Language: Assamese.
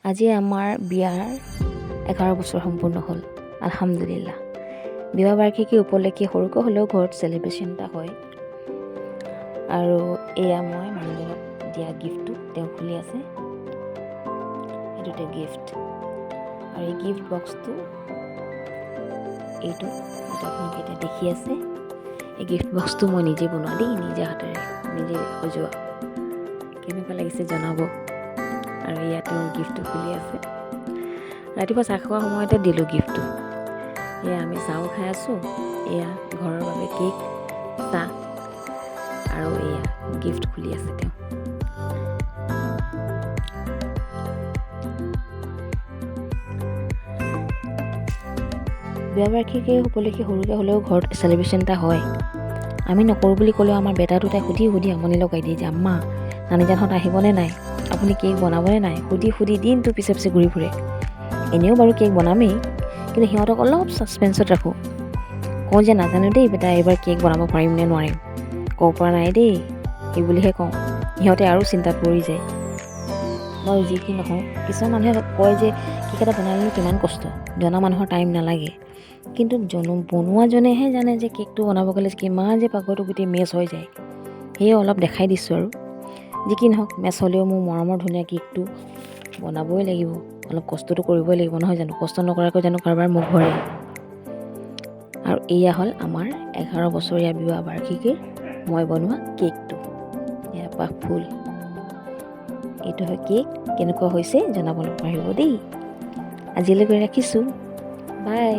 আজি আমাৰ বিয়াৰ 11 বছৰ সম্পূৰ্ণ হ'ল। আলহামদুলিল্লাহ। বিবাহ বাৰ্ষিকী উপলক্ষে সৰুকৈ হ'লেও ঘৰত চেলিব্ৰেশ্যন এটা হয়। আৰু এয়া মই মানুহজনক দিয়া গিফ্টটো তেওঁ খুলি আছে। এইটোতে গিফ্ট। আৰু এই গিফ্ট বক্সটো এইটো আপোনালোকে এতিয়া দেখি আছে। এই গিফ্ট বক্সটো মই নিজে বনোৱা দেই, নিজে হাতেৰে নিজে সজোৱা। কেনেকুৱা লাগিছে জনাব। আৰু ইয়াতো গিফ্টটো খুলি আছে। ৰাতিপুৱা চাহ খোৱাৰ সময়তে দিলোঁ গিফ্টটো। এয়া আমি চাহো খাই আছোঁ, এয়া ঘৰৰ বাবে কেক, চাহ আৰু এয়া গিফ্ট খুলি আছে তেওঁ। বিয়া বাৰ্ষিকী উপলক্ষে সৰুকৈ হ'লেও ঘৰত চেলিব্ৰেশ্যন এটা হয়। আমি নকৰোঁ বুলি ক'লেও আমাৰ বেটা দুটাই সুধি আমনি লগাই দিয়ে যে আম্মা নানীজানহঁত আহিবনে নাই, আপুনি কেক বনাবনে নাই, সুধি দিনটো পিছে ঘূৰি ফুৰে। এনেও বাৰু কেক বনামেই, কিন্তু সিহঁতক অলপ ছাছপেন্সত ৰাখোঁ। কওঁ যে নাজানো দেই বেটা, এইবাৰ কেক বনাব পাৰিম নে নোৱাৰিম, ক'ব পৰা নাই দেই, সেই বুলিহে কওঁ। সিহঁতে আৰু চিন্তাত পৰি যায়। বাৰু যি কি নহওক, কিছুমান মানুহে কয় যে কেক এটা বনালেনো কিমান কষ্ট, জনা মানুহৰ টাইম নালাগে। কিন্তু বনোৱাজনেহে জানে যে কেকটো বনাব গ'লে কিমান যে পাকৈটো গোটেই মেচ হৈ যায়। সেয়ে অলপ দেখাই দিছোঁ আৰু। যি কি নহওক, মেচ হ'লেও মোৰ মৰমৰ ধুনীয়া কেকটো বনাবই লাগিব, অলপ কষ্টটো কৰিবই লাগিব, নহয় জানো? কষ্ট নকৰাকৈ জানো কাৰোবাৰ মুখ ভৰে? আৰু এয়া হ'ল আমাৰ 11 বছৰীয়া বিবাহ বাৰ্ষিকীৰ মই বনোৱা কেকটো। এয়া পাহ ফুল, এইটো হয় কেক। কেনেকুৱা হৈছে জনাব পাৰিব দেই। আজিলৈকে ৰাখিছোঁ, বাই।